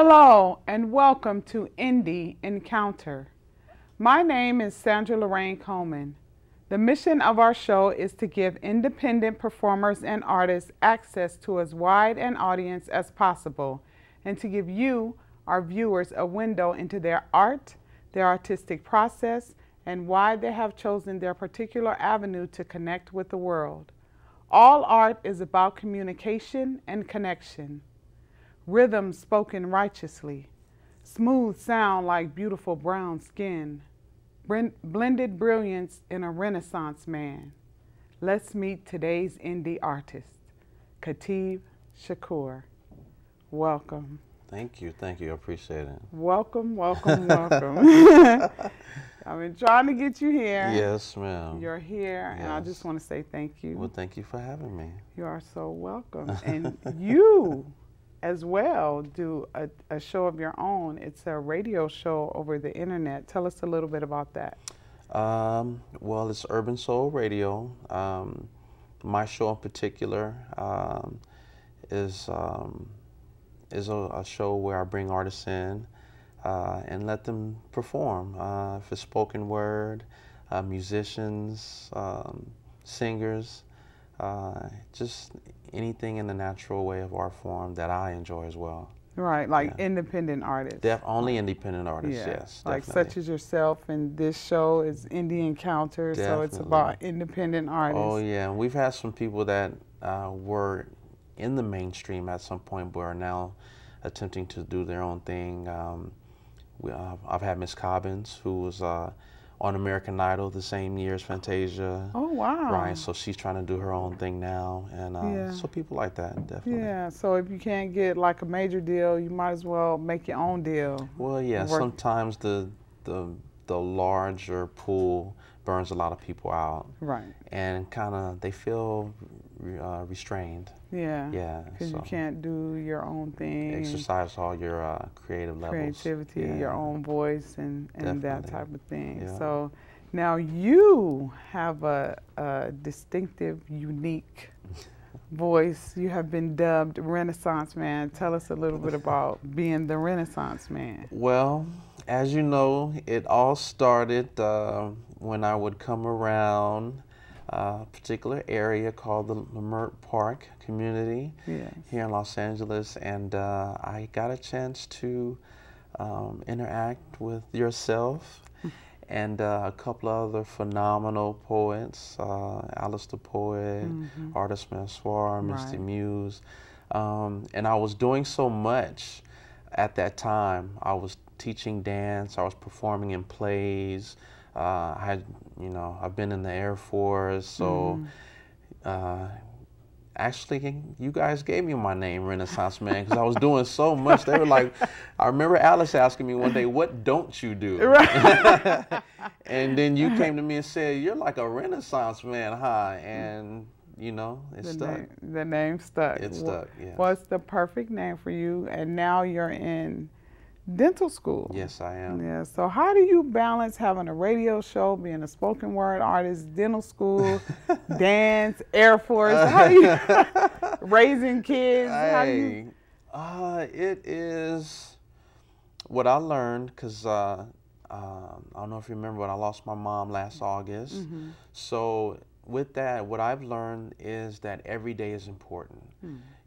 Hello and welcome to Indie Encounter. My name is Sandra Laraine Coleman. The mission of our show is to give independent performers and artists access to as wide an audience as possible and to give you, our viewers, a window into their art, their artistic process, and why they have chosen their particular avenue to connect with the world. All art is about communication and connection. Rhythm spoken righteously, smooth sound like beautiful brown skin, blended brilliance in a Renaissance man. Let's meet today's indie artist, Khatib Shakur. Welcome. Thank you, I appreciate it. Welcome. I've been trying to get you here. Yes, ma'am. You're here, yes. And I just want to say thank you. Well, thank you for having me. You are so welcome. And you as well do a show of your own. It's a radio show over the internet. Tell us a little bit about that. Well, it's Urban Soul Radio. My show in particular is a show where I bring artists in and let them perform. If it's spoken word, musicians, singers, just anything in the natural way of art form that I enjoy as well. Right, like independent artists. Only independent artists, yes. Like definitely. such as yourself, and this show is Indie Encounter, so it's about independent artists. Oh yeah, and we've had some people that were in the mainstream at some point but are now attempting to do their own thing. I've had Miss Cobbins, who was on American Idol the same year as Fantasia. Oh, wow. Right, so she's trying to do her own thing now, and so people like that, definitely. Yeah, so if you can't get like a major deal, you might as well make your own deal. Well, yeah, sometimes the larger pool burns a lot of people out. Right. And kind of, they feel restrained. Yeah. Yeah. Because you can't do your own thing. Exercise all your creative levels. Creativity, your own voice, and that type of thing. Yeah. So now you have a distinctive, unique voice. You have been dubbed Renaissance Man. Tell us a little bit about being the Renaissance Man. Well, as you know, it all started when I would come around a particular area called the Leimert Park community here in Los Angeles, and I got a chance to interact with yourself and a couple of other phenomenal poets, Alice the Poet, Artist Mansoir, Misty Muse, and I was doing so much at that time. I was teaching dance, I was performing in plays, I've been in the Air Force, so actually, you guys gave me my name, Renaissance Man, because I was doing so much. They were like, I remember Alice asking me one day, "What don't you do?" Right. And then you came to me and said, "You're like a Renaissance Man, huh?" And it stuck. The name stuck. It stuck, yeah. Well, it's the perfect name for you, and now you're in dental school. Yes, I am. Yeah. So how do you balance having a radio show, being a spoken word artist, dental school, dance, Air Force? How do you raising kids? How do you? It is what I learned, because I don't know if you remember, but I lost my mom last August. So with that, what I've learned is that every day is important.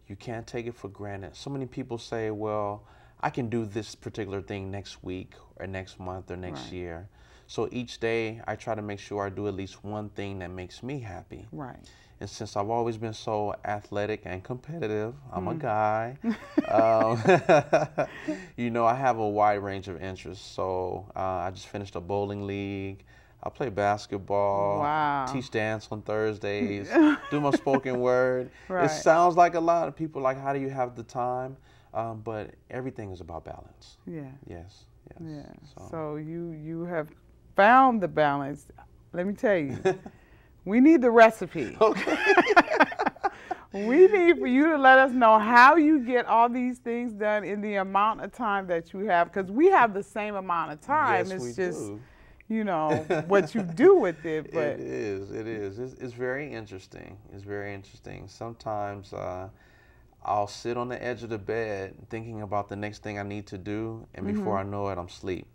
You can't take it for granted. So many people say, well, I can do this particular thing next week or next month or next year. So each day I try to make sure I do at least one thing that makes me happy. Right. And since I've always been so athletic and competitive, I'm a guy, I have a wide range of interests. So I just finished a bowling league. I play basketball, teach dance on Thursdays, do my spoken word. It sounds like a lot of people like, how do you have the time? But everything is about balance. Yeah. Yes. Yeah. So you have found the balance. Let me tell you, we need the recipe. Okay. We need for you to let us know how you get all these things done in the amount of time that you have, because we have the same amount of time. Yes, it's just what you do with it. But it is. It's very interesting. Sometimes I'll sit on the edge of the bed thinking about the next thing I need to do, and before I know it, I'm asleep.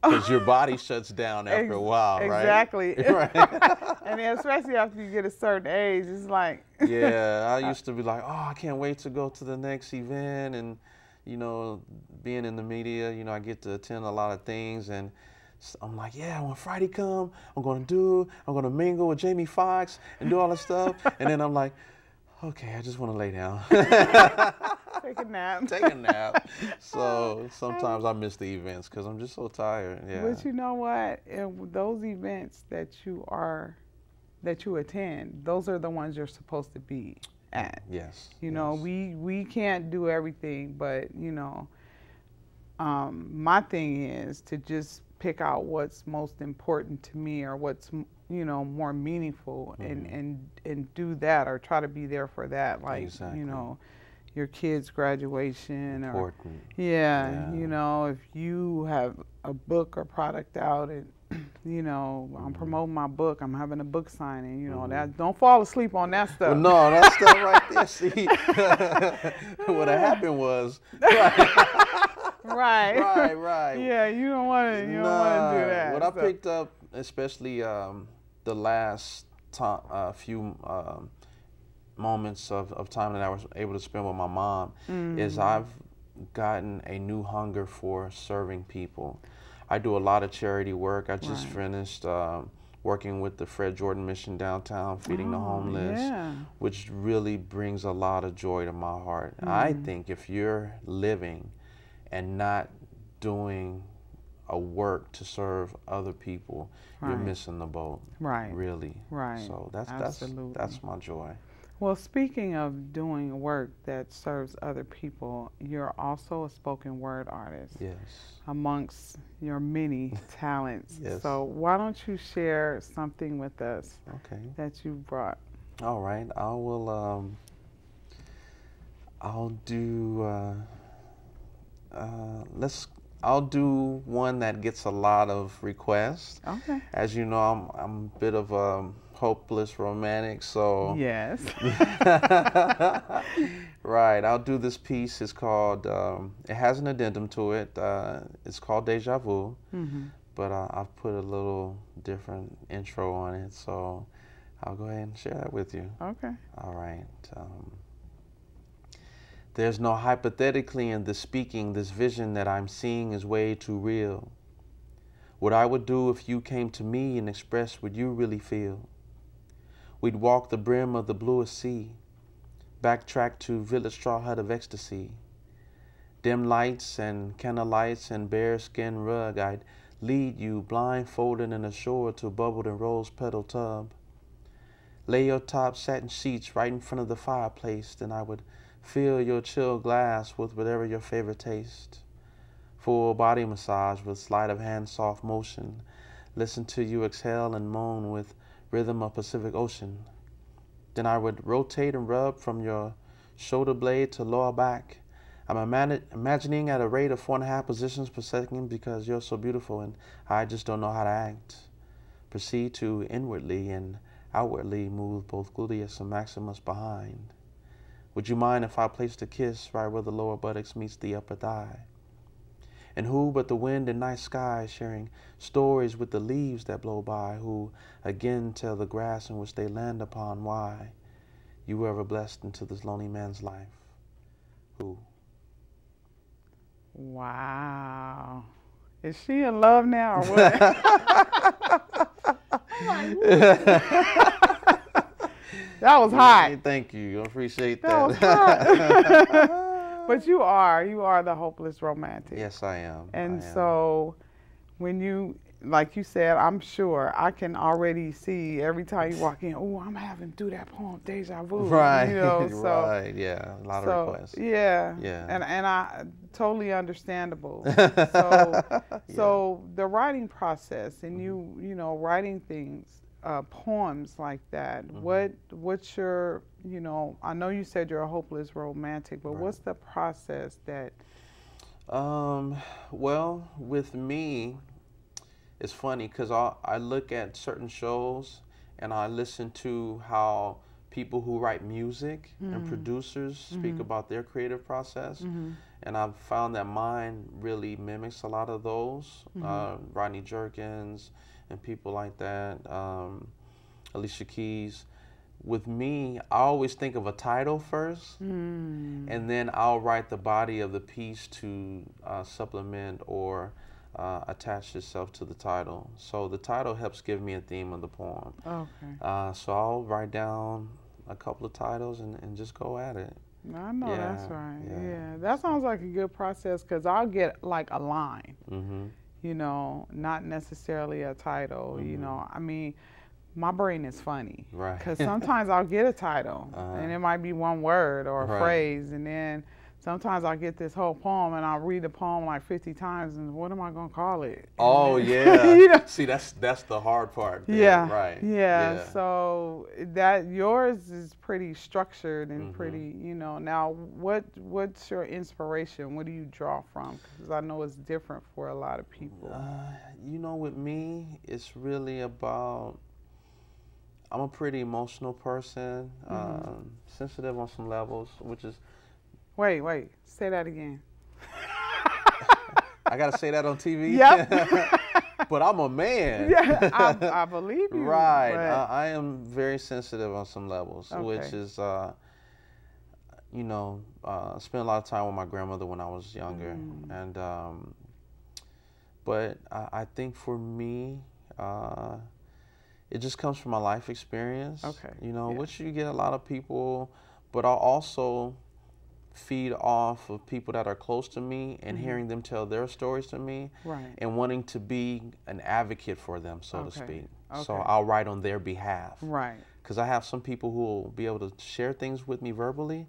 Because your body shuts down after a while, right? Exactly. Right. And then especially after you get a certain age, it's like. Yeah, I used to be like, oh, I can't wait to go to the next event. And, being in the media, I get to attend a lot of things. And I'm like, yeah, when Friday come, I'm going to mingle with Jamie Foxx and do all this stuff. And then I'm like, okay, I just want to lay down. Take a nap. Take a nap. So sometimes I miss the events because I'm just so tired. Yeah. But you know what? Those events that you attend, those are the ones you're supposed to be at. Yes. We can't do everything, but my thing is to just pick out what's most important to me or what's more meaningful, and do that, or try to be there for that, like exactly. Your kids' graduation. Important. If you have a book or product out, and I'm promoting my book, I'm having a book signing, that, don't fall asleep on that stuff. Well, no, that stuff right there, see, what happened was, right. Yeah, you don't want to do that. What I picked up, especially the last few moments of time that I was able to spend with my mom, is I've gotten a new hunger for serving people. I do a lot of charity work. I just finished working with the Fred Jordan Mission downtown, feeding the homeless, which really brings a lot of joy to my heart. I think if you're living and not doing a work to serve other people, you're missing the boat. Right. Really. Right. So that's my joy. Well, speaking of doing work that serves other people, you're also a spoken word artist. Yes. Amongst your many talents. Yes. So why don't you share something with us that you brought? All right. I'll do one that gets a lot of requests. Okay. As you know, I'm a bit of a hopeless romantic, so yes. Right. I'll do this piece. It's called. It has an addendum to it. It's called Deja Vu, but I've put a little different intro on it, so I'll go ahead and share that with you. Okay. All right. There's no hypothetically in the speaking. This vision that I'm seeing is way too real. What I would do if you came to me and expressed what you really feel. We'd walk the brim of the bluest sea, backtrack to village straw hut of ecstasy. Dim lights and candlelights and bearskin rug, I'd lead you blindfolded and ashore to bubbled and rose petal tub. Lay your top satin sheets right in front of the fireplace, then I would fill your chill glass with whatever your favorite taste. Full body massage with sleight of hand soft motion. Listen to you exhale and moan with rhythm of Pacific Ocean. Then I would rotate and rub from your shoulder blade to lower back. I'm imagining at a rate of 4.5 positions per second because you're so beautiful and I just don't know how to act. Proceed to inwardly and outwardly move both gluteus and maximus behind. Would you mind if I placed a kiss right where the lower buttocks meets the upper thigh? And who but the wind and night sky sharing stories with the leaves that blow by, who again tell the grass in which they land upon why you were ever blessed into this lonely man's life? Who? Wow. Is she in love now or what? That was hot. Thank you. I appreciate that. That was hot. But you are the hopeless romantic. Yes, I am. And so when you, like you said, I'm sure I can already see every time you walk in, oh, I'm having to do that poem, Deja Vu. Right, so, right, yeah, a lot of requests. Yeah, yeah. And I, totally understandable. So the writing process and you writing things, poems like that, what's your, I know you said you're a hopeless romantic, but what's the process that? Well, with me, it's funny because I look at certain shows and I listen to how people who write music and producers speak about their creative process. And I've found that mine really mimics a lot of those. Rodney Jerkins and people like that, Alicia Keys. With me, I always think of a title first, and then I'll write the body of the piece to supplement or attach itself to the title. So the title helps give me a theme of the poem. Okay. So I'll write down a couple of titles and just go at it. I know that's right. Yeah. Yeah, that sounds like a good process because I'll get like a line, you know, not necessarily a title. You know, I mean, my brain is funny, Right. because sometimes I'll get a title and it might be one word or a phrase, and then sometimes I'll get this whole poem and I'll read the poem like 50 times and what am I going to call it? Oh, yeah. You know? See, that's the hard part there. Yeah. Right. Yeah. So that yours is pretty structured and pretty, you know. Now, what's your inspiration? What do you draw from? Because I know it's different for a lot of people. You know, with me, it's really about, I'm a pretty emotional person, sensitive on some levels, which is... Wait, say that again. I got to say that on TV? Yep. But I'm a man. Yeah, I believe you. Right. I am very sensitive on some levels, which is, you know, spent a lot of time with my grandmother when I was younger. And, but I think for me, it just comes from my life experience. Okay. You know, which you get a lot of people, but I'll also feed off of people that are close to me and hearing them tell their stories to me, and wanting to be an advocate for them, so to speak. So I'll write on their behalf. Right. Because I have some people who will be able to share things with me verbally,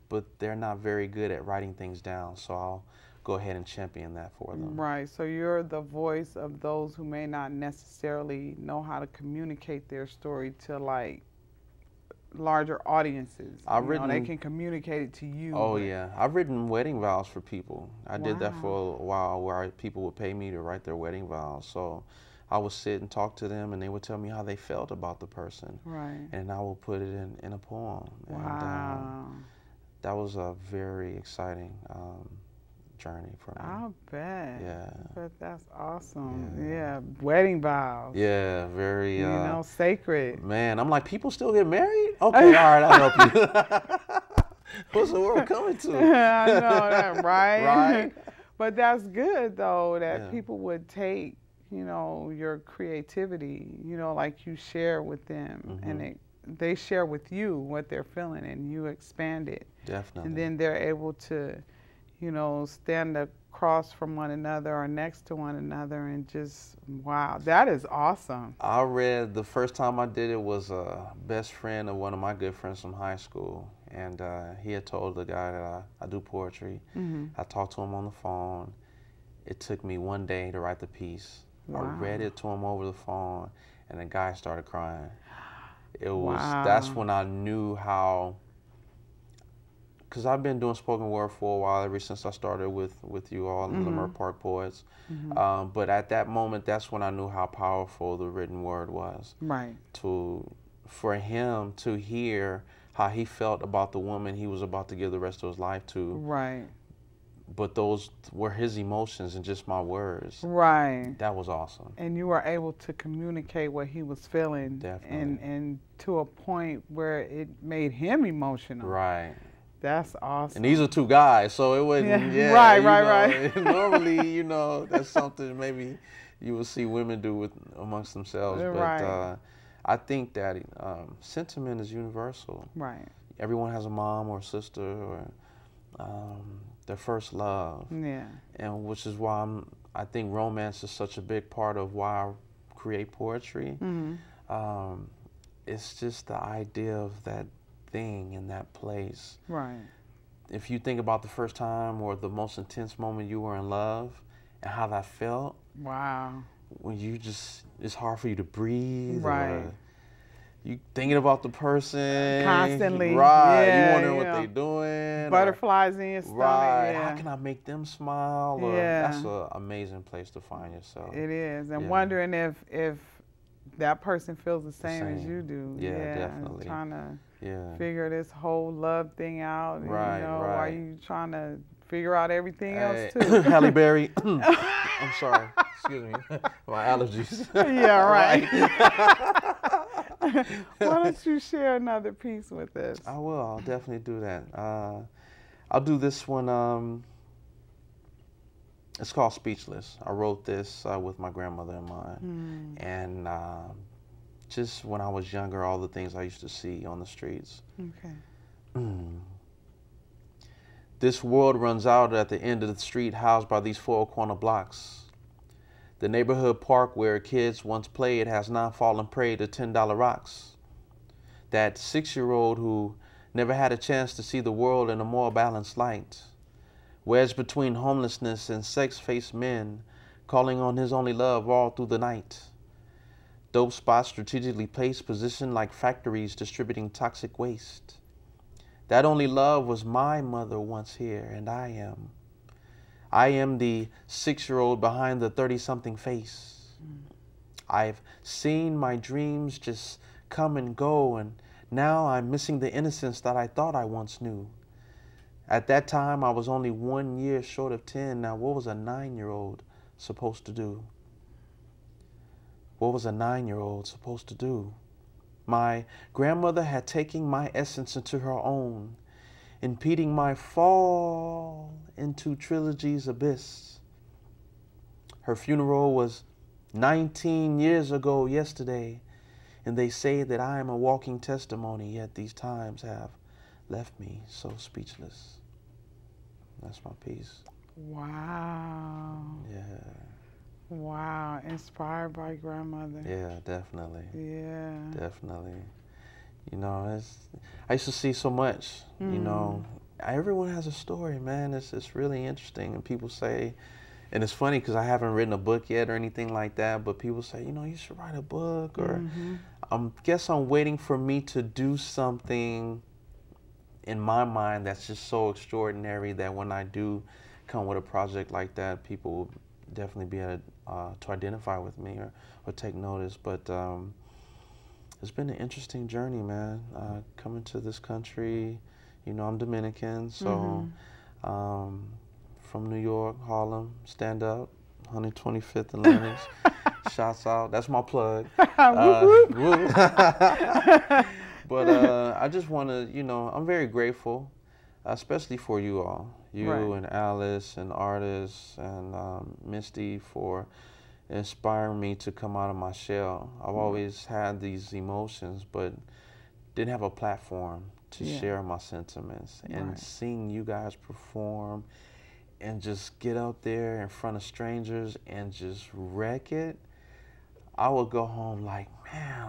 but they're not very good at writing things down. So I'll go ahead and champion that for them. Right. So you're the voice of those who may not necessarily know how to communicate their story to like larger audiences. They can communicate it to you. Oh, yeah. I've written wedding vows for people. I did that for a while where people would pay me to write their wedding vows. So I would sit and talk to them and they would tell me how they felt about the person. Right. And I would put it in a poem. Wow. And that was a very exciting journey for me. I'll bet. Yeah. But that's awesome. Yeah. Wedding vows. Yeah, very. You know, sacred. Man, I'm like, people still get married? Okay, all right, I'll help you. What's the world coming to? I know that, right? Right. But that's good, though, that people would take, you know, your creativity, you know, like you share with them, and they share with you what they're feeling, and you expand it. Definitely. And then they're able to, you know, stand across from one another or next to one another and just, wow, that is awesome. I read, the first time I did it was a best friend of one of my good friends from high school. And he had told the guy that I do poetry. I talked to him on the phone. It took me one day to write the piece. Wow. I read it to him over the phone and the guy started crying. It was, that's when I knew how, because I've been doing spoken word for a while, ever since I started with you all, the Leimert Park Poets. But at that moment, that's when I knew how powerful the written word was. Right. For him to hear how he felt about the woman he was about to give the rest of his life to. Right. But those were his emotions and just my words. Right. That was awesome. And you were able to communicate what he was feeling. Definitely. And to a point where it made him emotional. Right. That's awesome. And these are two guys, so it wouldn't, right. Normally, you know, that's something maybe you will see women do amongst themselves. But I think that sentiment is universal. Right. Everyone has a mom or a sister or their first love. Yeah. And which is why I think romance is such a big part of why I create poetry. It's just the idea of that thing in that place. Right. If you think about the first time or the most intense moment you were in love and how that felt. Wow. When you just, it's hard for you to breathe. Right. Or you thinking about the person. Constantly. Right. Yeah, you wondering what they're doing. Butterflies in your stomach. Right. Yeah. How can I make them smile? Or, that's an amazing place to find yourself. It is. And wondering if that person feels the same as you do. Yeah, definitely. Trying to figure this whole love thing out. Right, you know, right. while you trying to figure out everything else too. Halle Berry. I'm sorry. Excuse me. My allergies. Yeah, right. Why don't you share another piece with us? I will. I'll definitely do that. I'll do this one. It's called Speechless. I wrote this with my grandmother in mind. And just when I was younger, all the things I used to see on the streets. Okay. This world runs out at the end of the street, housed by these four corner blocks. The neighborhood park where kids once played has now fallen prey to $10 rocks. That 6-year-old who never had a chance to see the world in a more balanced light, wedged between homelessness and sex-faced men, calling on his only love all through the night. Dope spots strategically placed, positioned like factories distributing toxic waste. That only love was my mother once here, and I am the 6-year-old behind the 30-something face. I've seen my dreams just come and go, and now I'm missing the innocence that I thought I once knew. At that time, I was only 1 year short of 10. Now, what was a 9-year-old supposed to do? What was a 9-year-old supposed to do? My grandmother had taken my essence into her own, impeding my fall into trilogy's abyss. Her funeral was 19 years ago yesterday, and they say that I am a walking testimony, yet these times have left me so speechless. That's my piece. Wow. Yeah. Wow. Inspired by grandmother. Yeah, definitely. Yeah. Definitely. You know, I used to see so much, you know. Everyone has a story, man. It's really interesting. And people say, and it's funny because I haven't written a book yet or anything like that, but people say, you know, you should write a book. Or I guess I'm waiting for me to do something in my mind that's just so extraordinary that when I do come with a project like that, people will definitely be able to identify with me or take notice. But it's been an interesting journey, man. Coming to this country, you know, I'm Dominican, so from New York, Harlem, stand up, 125th and Lenox. Shouts out. That's my plug. Whoop, whoop. But I just want to, you know, I'm very grateful, especially for you all, and Alice and Artis and Misty for inspiring me to come out of my shell. I've always had these emotions, but didn't have a platform to share my sentiments. And seeing you guys perform and just get out there in front of strangers and just wreck it, I would go home like, man,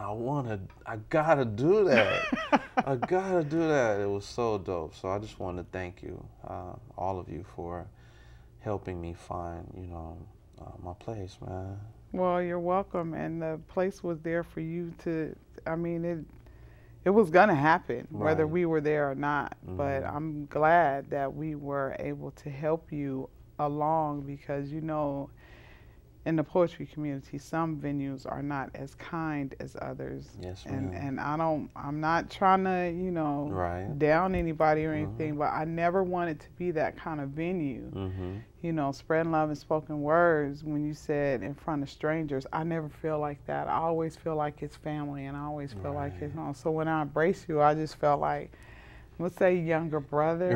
I gotta do that. I gotta do that. It was so dope. So I just want to thank you, all of you, for helping me find, you know, my place, man. Well, you're welcome. And the place was there for you to, I mean, it was gonna happen, whether we were there or not. But I'm glad that we were able to help you along because, you know, in the poetry community, some venues are not as kind as others. Yes, ma'am. And I'm not trying to, you know, down anybody or anything, but I never wanted to be that kind of venue. You know, spreading love and spoken words, when you said in front of strangers, I never feel like that. I always feel like it's family, and I always feel like it's home. So when I embrace you, I just felt like, let's say younger brother.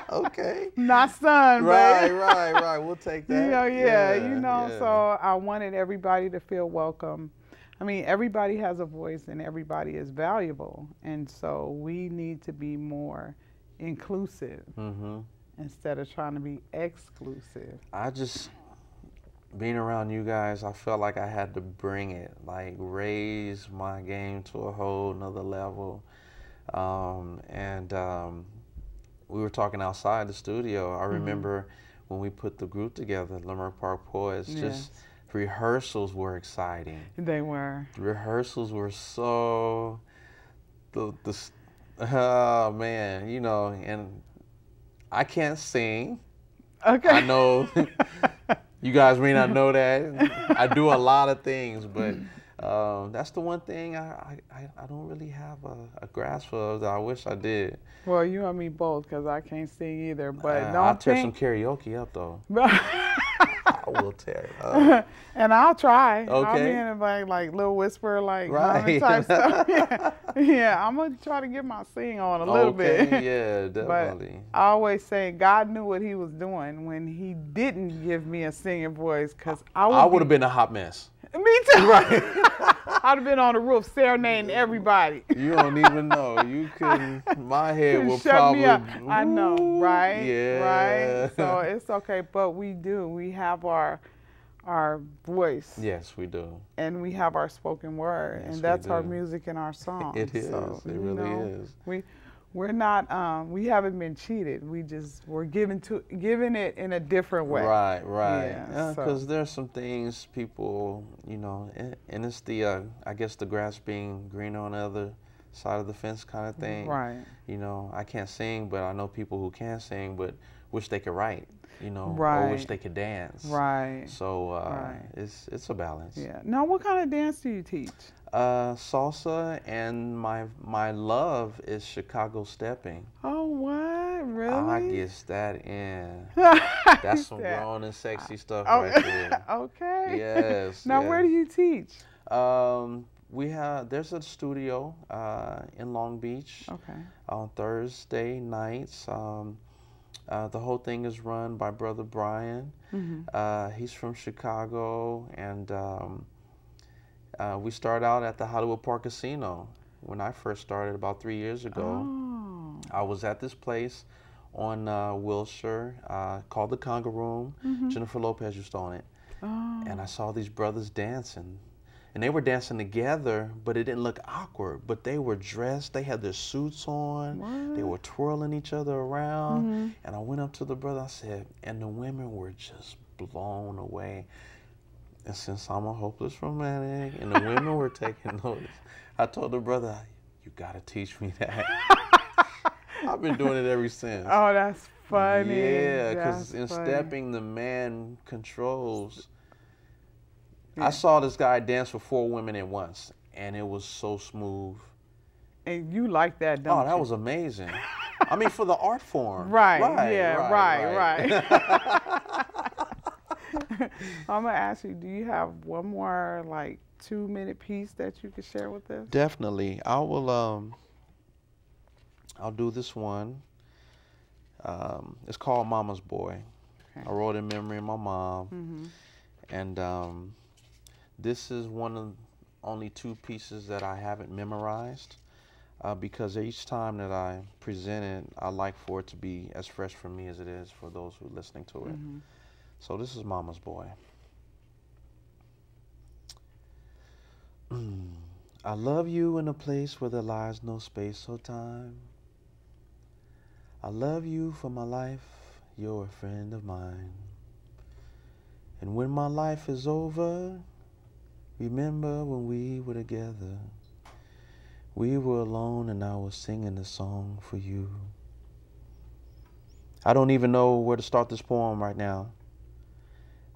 Okay. Not son, but right. We'll take that. You know, you know, so I wanted everybody to feel welcome. I mean, everybody has a voice and everybody is valuable. And so we need to be more inclusive instead of trying to be exclusive. I just, being around you guys, I felt like I had to bring it, like raise my game to a whole nother level. We were talking outside the studio. I remember when we put the group together, Leimert Park Poets, just rehearsals were exciting. They were. Rehearsals were so, oh man, you know, and I can't sing. Okay. I know you guys may not know that. I do a lot of things, but That's the one thing I don't really have a grasp of that I wish I did. Well, you and me both, because I can't sing either. But I'll don't tear some think. karaoke up though. I will tear it up. And I'll try. I'll be Okay. in it like little whisper, like humming Right. type stuff. Yeah, yeah. I'm gonna try to get my sing on a little bit. Yeah, But definitely. I always say God knew what He was doing when He didn't give me a singing voice, because I would have been a hot mess. Me too. Right. I'd have been on the roof serenading everybody. You don't even know. You couldn't. My head will Shut probably. me up. I know, right? Yeah. Right. So it's okay, but we do. We have our voice. Yes, we do. And we have our spoken word, Yes, and that's we our do. music and our songs. It is. So, It really is. We're not. We haven't been cheated. We're giving it in a different way. Right. Yeah. Because there's some things people, and it's the I guess the grass being greener on the other side of the fence kind of thing. Right. I can't sing, but I know people who can sing, but wish they could write. Right. Or wish they could dance. Right. So Right. it's a balance. Yeah. Now, what kind of dance do you teach? Salsa, and my love is Chicago stepping. Oh, what? Really? I guess that in. That's some grown and sexy stuff right there. Okay. Yes. Now, where do you teach? There's a studio in Long Beach. Okay. On Thursday nights. The whole thing is run by Brother Brian. Mm-hmm. He's from Chicago, and we start out at the Hollywood Park Casino. When I first started about 3 years ago, I was at this place on Wilshire called the Conga Room. Mm-hmm. Jennifer Lopez used to own it. And I saw these brothers dancing. And they were dancing together, but it didn't look awkward. But they were dressed. They had their suits on. What? They were twirling each other around. Mm-hmm. And I went up to the brother. I said, and the women were just blown away. And since I'm a hopeless romantic, and the women were taking notice, I told the brother, you got to teach me that. I've been doing it ever since. Oh, that's funny. Yeah, because in stepping, the man controls. Yeah. I saw this guy dance with 4 women at once, and it was so smooth. And you like that, don't you? Oh, that was amazing. I mean, for the art form. Right. I'm going to ask you, do you have one more, 2-minute piece that you could share with us? Definitely. I'll do this one. It's called Mama's Boy. Okay. I wrote it in memory of my mom. Mm-hmm. And this is one of only 2 pieces that I haven't memorized because each time that I present it, I like for it to be as fresh for me as it is for those who are listening to it. Mm-hmm. So this is Mama's Boy. I love you in a place where there lies no space or time. I love you for my life, you're a friend of mine. And when my life is over, remember when we were together. We were alone and I was singing a song for you. I don't even know where to start this poem right now.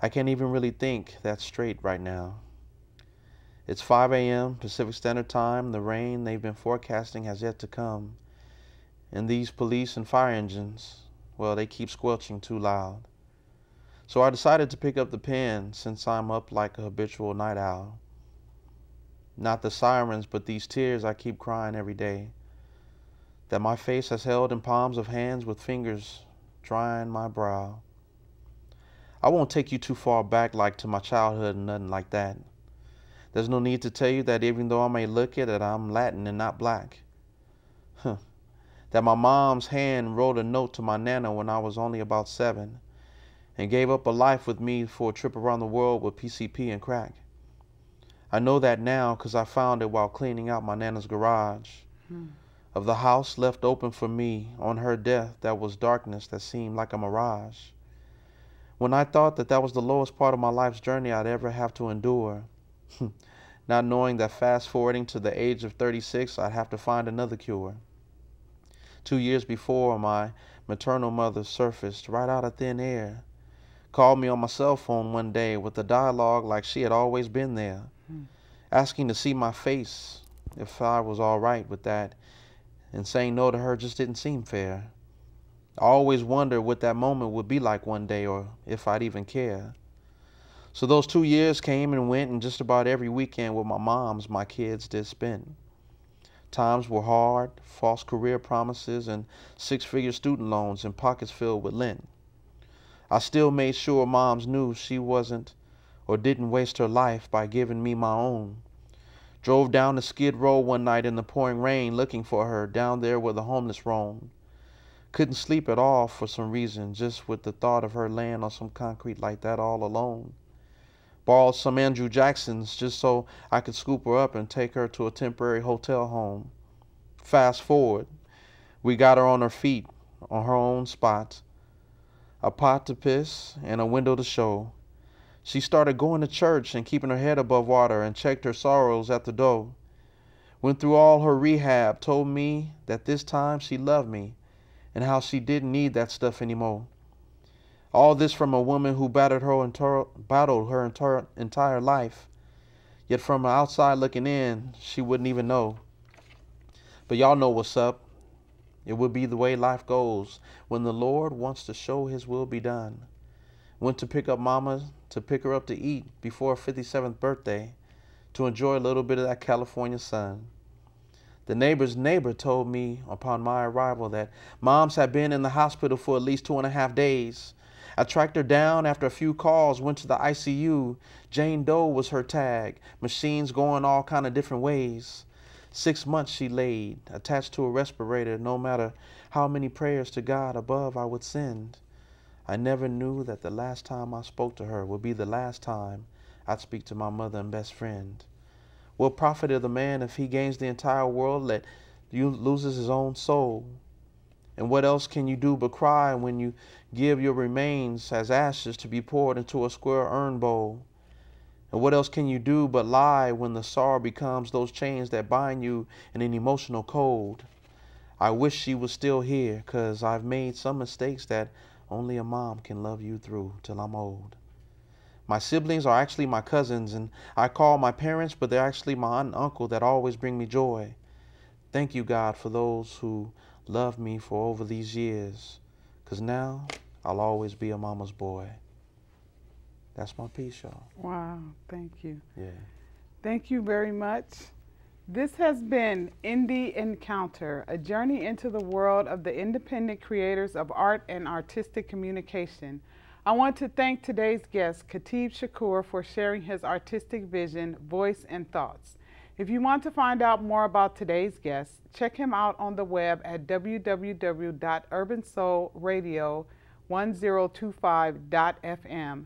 I can't even really think that straight right now. It's 5 a.m. Pacific Standard Time. The rain they've been forecasting has yet to come. And these police and fire engines, well, they keep squelching too loud. So I decided to pick up the pen since I'm up like a habitual night owl. Not the sirens, but these tears I keep crying every day, that my face has held in palms of hands with fingers drying my brow. I won't take you too far back like to my childhood and nothing like that. There's no need to tell you that even though I may look it, that I'm Latin and not black. That my mom's hand wrote a note to my nana when I was only about 7 and gave up a life with me for a trip around the world with PCP and crack. I know that now because I found it while cleaning out my nana's garage. Of the house left open for me on her death, that was darkness that seemed like a mirage. When I thought that that was the lowest part of my life's journey I'd ever have to endure, not knowing that fast forwarding to the age of 36, I'd have to find another cure. 2 years before, my maternal mother surfaced right out of thin air, called me on my cell phone one day with a dialogue like she had always been there. asking to see my face if I was all right with that, and saying no to her just didn't seem fair. I always wondered what that moment would be like one day, or if I'd even care. So those 2 years came and went, and just about every weekend with my moms, my kids did spend. Times were hard, false career promises, and six-figure student loans and pockets filled with lint. I still made sure moms knew she wasn't or didn't waste her life by giving me my own. Drove down the Skid Row one night in the pouring rain looking for her, down there where the homeless roam. Couldn't sleep at all for some reason, just with the thought of her laying on some concrete like that all alone. Borrowed some Andrew Jacksons just so I could scoop her up and take her to a temporary hotel home. Fast forward, we got her on her feet, on her own spot. A pot to piss and a window to show. She started going to church and keeping her head above water, and checked her sorrows at the door. Went through all her rehab, told me that this time she loved me and how she didn't need that stuff anymore. All this from a woman who battled her entire life. Yet from the outside looking in, she wouldn't even know. But y'all know what's up. It would be the way life goes when the Lord wants to show his will be done. Went to pick up Mama to pick her up to eat before her 57th birthday to enjoy a little bit of that California sun. The neighbor's neighbor told me upon my arrival that Mom's had been in the hospital for at least 2.5 days. I tracked her down after a few calls, went to the ICU. Jane Doe was her tag, machines going all kind of different ways. 6 months she laid, attached to a respirator, no matter how many prayers to God above I would send. I never knew that the last time I spoke to her would be the last time I'd speak to my mother and best friend. What profiteth the man if he gains the entire world, yet loses his own soul? And what else can you do but cry when you give your remains as ashes to be poured into a square urn bowl? And what else can you do but lie when the sorrow becomes those chains that bind you in an emotional cold? I wish she was still here, 'cause I've made some mistakes that only a mom can love you through till I'm old. My siblings are actually my cousins, and I call my parents, but they're actually my aunt and uncle that always bring me joy. Thank you, God, for those who loved me for over these years, 'cause now I'll always be a mama's boy. That's my piece, y'all. Wow, thank you. Yeah. Thank you very much. This has been Indie Encounter, a journey into the world of the independent creators of art and artistic communication. I want to thank today's guest, Khatib Shakur, for sharing his artistic vision, voice, and thoughts. If you want to find out more about today's guest, check him out on the web at www.urbansoulradio1025.fm.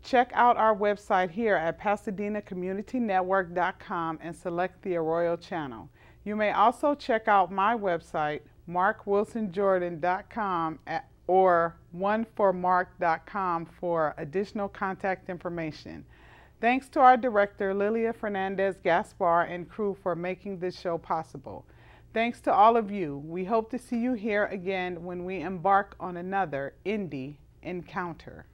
Check out our website here at PasadenaCommunityNetwork.com and select the Arroyo channel. You may also check out my website, markwilsonjordan.com or oneformark.com for additional contact information. Thanks to our director, Lilia Fernandez-Gaspar, and crew for making this show possible. Thanks to all of you. We hope to see you here again when we embark on another Indie Encounter.